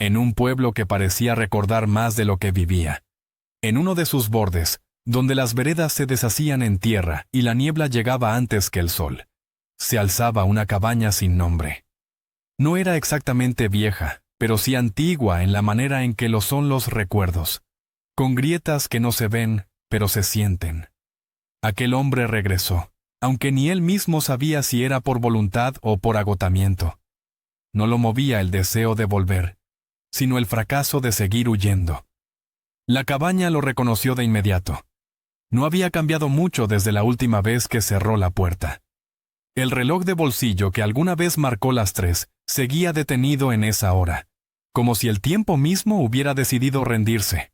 en un pueblo que parecía recordar más de lo que vivía. En uno de sus bordes, donde las veredas se deshacían en tierra y la niebla llegaba antes que el sol, se alzaba una cabaña sin nombre. No era exactamente vieja, pero sí antigua en la manera en que lo son los recuerdos, con grietas que no se ven, pero se sienten. Aquel hombre regresó, aunque ni él mismo sabía si era por voluntad o por agotamiento. No lo movía el deseo de volver, sino el fracaso de seguir huyendo. La cabaña lo reconoció de inmediato. No había cambiado mucho desde la última vez que cerró la puerta. El reloj de bolsillo que alguna vez marcó las 3 seguía detenido en esa hora, como si el tiempo mismo hubiera decidido rendirse.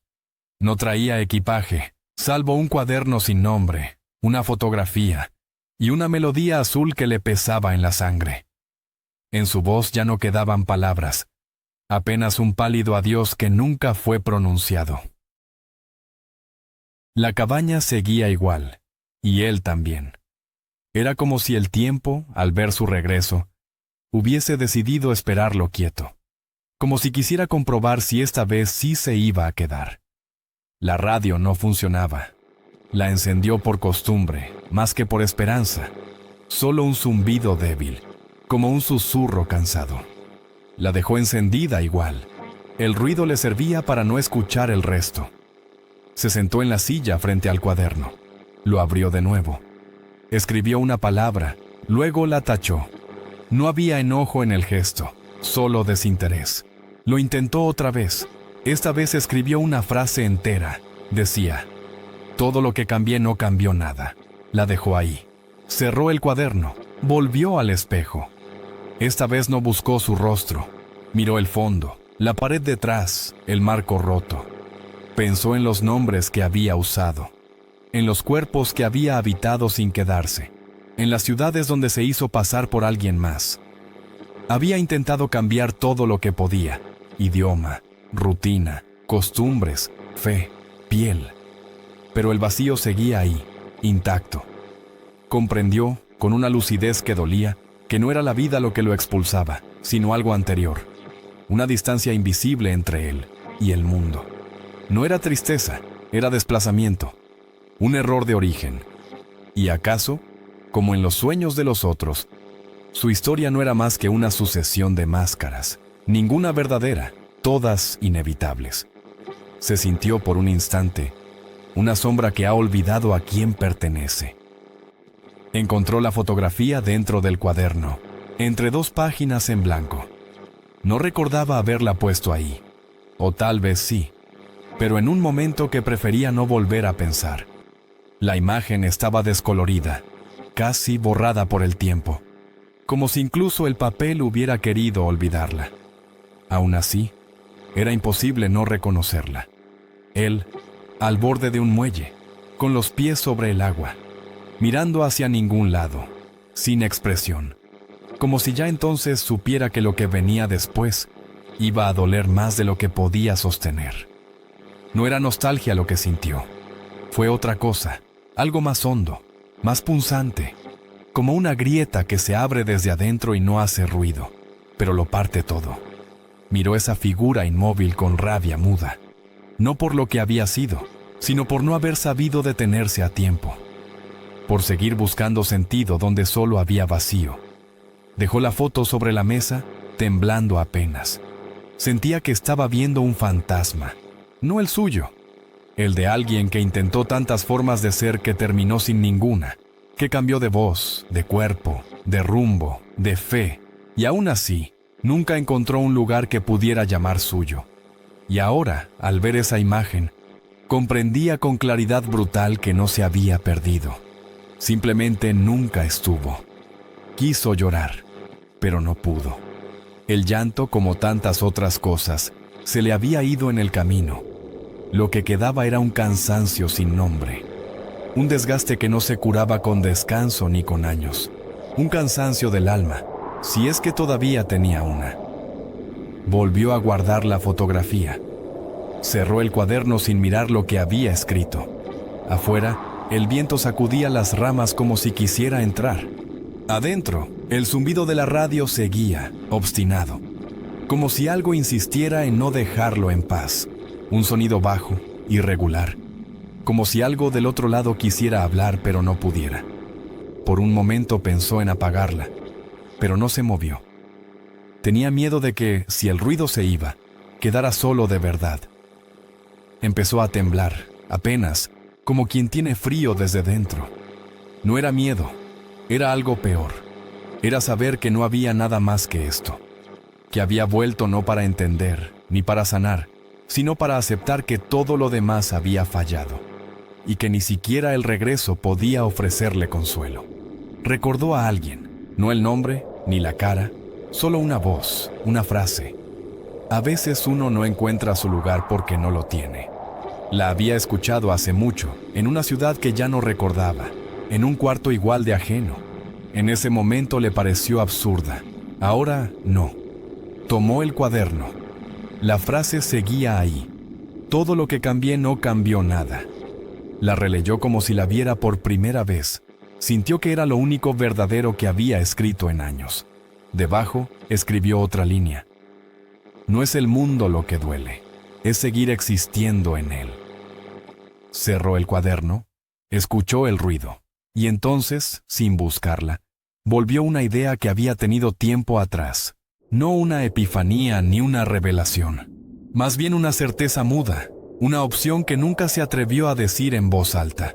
No traía equipaje, salvo un cuaderno sin nombre, una fotografía y una melodía azul que le pesaba en la sangre. En su voz ya no quedaban palabras, apenas un pálido adiós que nunca fue pronunciado. La cabaña seguía igual, y él también. Era como si el tiempo, al ver su regreso, hubiese decidido esperarlo quieto, como si quisiera comprobar si esta vez sí se iba a quedar. La radio no funcionaba. La encendió por costumbre, más que por esperanza. Solo un zumbido débil, como un susurro cansado. La dejó encendida igual. El ruido le servía para no escuchar el resto. Se sentó en la silla frente al cuaderno. Lo abrió de nuevo. Escribió una palabra, luego la tachó. No había enojo en el gesto, solo desinterés. Lo intentó otra vez. Esta vez escribió una frase entera. Decía: todo lo que cambié no cambió nada. La dejó ahí. Cerró el cuaderno. Volvió al espejo. Esta vez no buscó su rostro. Miró el fondo, la pared detrás, el marco roto. Pensó en los nombres que había usado, en los cuerpos que había habitado sin quedarse, en las ciudades donde se hizo pasar por alguien más. Había intentado cambiar todo lo que podía: idioma, rutina, costumbres, fe, piel. Pero el vacío seguía ahí, intacto. Comprendió, con una lucidez que dolía, que no era la vida lo que lo expulsaba, sino algo anterior. Una distancia invisible entre él y el mundo. No era tristeza, era desplazamiento. Un error de origen. ¿Y acaso, como en los sueños de los otros, su historia no era más que una sucesión de máscaras, ninguna verdadera, todas inevitables? Se sintió por un instante una sombra que ha olvidado a quién pertenece. Encontró la fotografía dentro del cuaderno, entre 2 páginas en blanco. No recordaba haberla puesto ahí, o tal vez sí, pero en un momento que prefería no volver a pensar. La imagen estaba descolorida, casi borrada por el tiempo, como si incluso el papel hubiera querido olvidarla. Aún así, era imposible no reconocerla. Él, al borde de un muelle, con los pies sobre el agua, mirando hacia ningún lado, sin expresión, como si ya entonces supiera que lo que venía después iba a doler más de lo que podía sostener. No era nostalgia lo que sintió, fue otra cosa, algo más hondo, más punzante, como una grieta que se abre desde adentro y no hace ruido, pero lo parte todo. Miró esa figura inmóvil con rabia muda, no por lo que había sido, sino por no haber sabido detenerse a tiempo, por seguir buscando sentido donde solo había vacío. Dejó la foto sobre la mesa, temblando apenas. Sentía que estaba viendo un fantasma, no el suyo, el de alguien que intentó tantas formas de ser que terminó sin ninguna, que cambió de voz, de cuerpo, de rumbo, de fe, y aún así, nunca encontró un lugar que pudiera llamar suyo. Y ahora, al ver esa imagen, comprendía con claridad brutal que no se había perdido. Simplemente nunca estuvo. Quiso llorar, pero no pudo. El llanto, como tantas otras cosas, se le había ido en el camino. Lo que quedaba era un cansancio sin nombre. Un desgaste que no se curaba con descanso ni con años. Un cansancio del alma, si es que todavía tenía una. Volvió a guardar la fotografía. Cerró el cuaderno sin mirar lo que había escrito. Afuera, el viento sacudía las ramas como si quisiera entrar. Adentro, el zumbido de la radio seguía, obstinado. como si algo insistiera en no dejarlo en paz. Un sonido bajo, irregular, como si algo del otro lado quisiera hablar pero no pudiera. Por un momento pensó en apagarla, pero no se movió. Tenía miedo de que, si el ruido se iba, quedara solo de verdad. Empezó a temblar, apenas, como quien tiene frío desde dentro. No era miedo, era algo peor. Era saber que no había nada más que esto. Que había vuelto no para entender, ni para sanar, sino para aceptar que todo lo demás había fallado. Y que ni siquiera el regreso podía ofrecerle consuelo. Recordó a alguien, no el nombre, ni la cara, solo una voz, una frase. A veces uno no encuentra su lugar porque no lo tiene. La había escuchado hace mucho, en una ciudad que ya no recordaba, en un cuarto igual de ajeno. En ese momento le pareció absurda. Ahora no. Tomó el cuaderno. La frase seguía ahí. Todo lo que cambié no cambió nada. La releyó como si la viera por primera vez. Sintió que era lo único verdadero que había escrito en años. Debajo, escribió otra línea. No es el mundo lo que duele, es seguir existiendo en él. Cerró el cuaderno, escuchó el ruido, y entonces, sin buscarla, volvió una idea que había tenido tiempo atrás. No una epifanía ni una revelación, más bien una certeza muda, una opción que nunca se atrevió a decir en voz alta.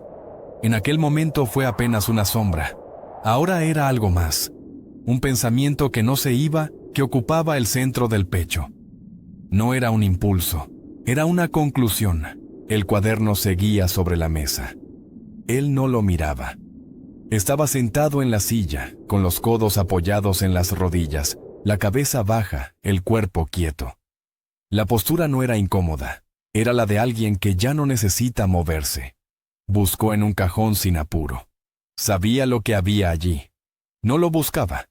En aquel momento fue apenas una sombra, ahora era algo más. Un pensamiento que no se iba, que ocupaba el centro del pecho. No era un impulso, era una conclusión. El cuaderno seguía sobre la mesa. Él no lo miraba. Estaba sentado en la silla, con los codos apoyados en las rodillas, la cabeza baja, el cuerpo quieto. La postura no era incómoda, era la de alguien que ya no necesita moverse. Buscó en un cajón sin apuro. Sabía lo que había allí. No lo buscaba.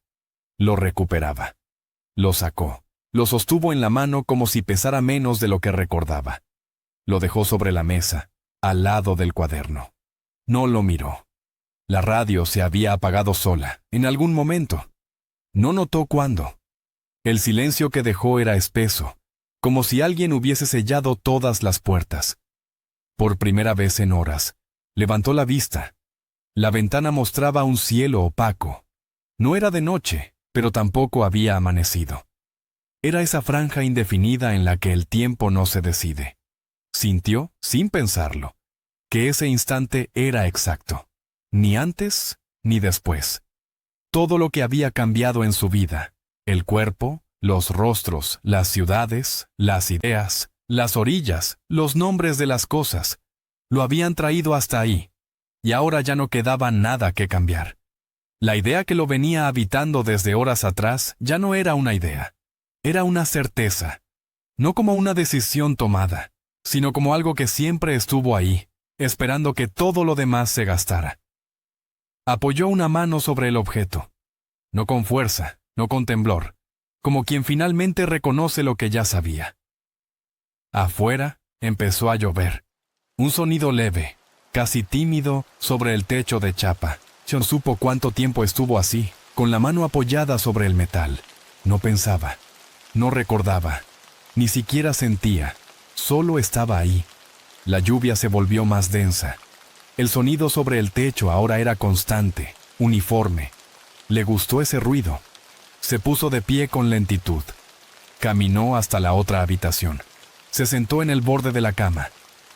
Lo recuperaba. Lo sacó. Lo sostuvo en la mano como si pesara menos de lo que recordaba. Lo dejó sobre la mesa, al lado del cuaderno. No lo miró. La radio se había apagado sola, en algún momento. No notó cuándo. El silencio que dejó era espeso, como si alguien hubiese sellado todas las puertas. Por primera vez en horas, levantó la vista. La ventana mostraba un cielo opaco. No era de noche, pero tampoco había amanecido. Era esa franja indefinida en la que el tiempo no se decide. Sintió, sin pensarlo, que ese instante era exacto. Ni antes, ni después. Todo lo que había cambiado en su vida, el cuerpo, los rostros, las ciudades, las ideas, las orillas, los nombres de las cosas, lo habían traído hasta ahí, y ahora ya no quedaba nada que cambiar. La idea que lo venía habitando desde horas atrás ya no era una idea, era una certeza, no como una decisión tomada, sino como algo que siempre estuvo ahí, esperando que todo lo demás se gastara. Apoyó una mano sobre el objeto, no con fuerza, no con temblor, como quien finalmente reconoce lo que ya sabía. Afuera empezó a llover. Un sonido leve, casi tímido, sobre el techo de chapa. John supo cuánto tiempo estuvo así, con la mano apoyada sobre el metal. No pensaba, no recordaba, ni siquiera sentía, solo estaba ahí. La lluvia se volvió más densa. El sonido sobre el techo ahora era constante, uniforme. Le gustó ese ruido. Se puso de pie con lentitud. Caminó hasta la otra habitación. Se sentó en el borde de la cama.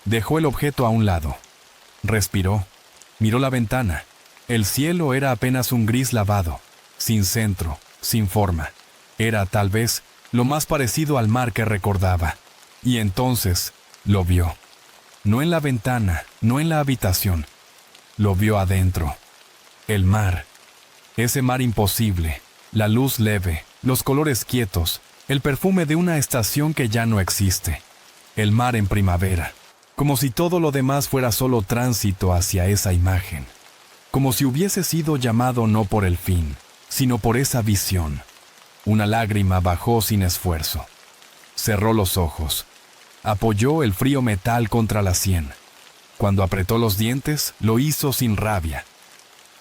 Dejó el objeto a un lado. Respiró. Miró la ventana. El cielo era apenas un gris lavado, sin centro, sin forma. Era, tal vez, lo más parecido al mar que recordaba. Y entonces, lo vio. No en la ventana, no en la habitación. Lo vio adentro. El mar. Ese mar imposible. La luz leve, los colores quietos, el perfume de una estación que ya no existe. El mar en primavera. Como si todo lo demás fuera solo tránsito hacia esa imagen. Como si hubiese sido llamado no por el fin, sino por esa visión. Una lágrima bajó sin esfuerzo. Cerró los ojos. Apoyó el frío metal contra la sien. Cuando apretó los dientes, lo hizo sin rabia.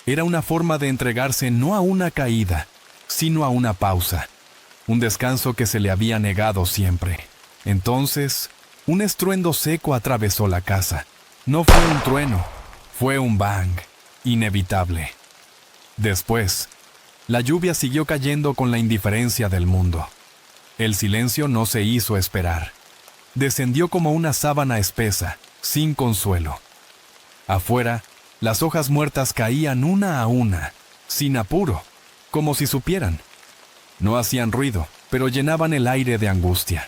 Era una forma de entregarse no a una caída, sino a una pausa. un descanso que se le había negado siempre. Entonces, un estruendo seco atravesó la casa. No fue un trueno, fue un bang, inevitable. Después, la lluvia siguió cayendo con la indiferencia del mundo. El silencio no se hizo esperar. Descendió como una sábana espesa, sin consuelo. Afuera, las hojas muertas caían una a una, sin apuro, como si supieran. No hacían ruido, pero llenaban el aire de angustia.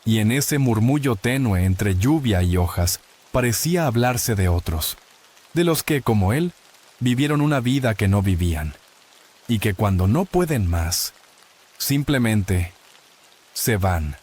Y en ese murmullo tenue entre lluvia y hojas, parecía hablarse de otros, de los que, como él, vivieron una vida que no vivían, y que cuando no pueden más, simplemente se van.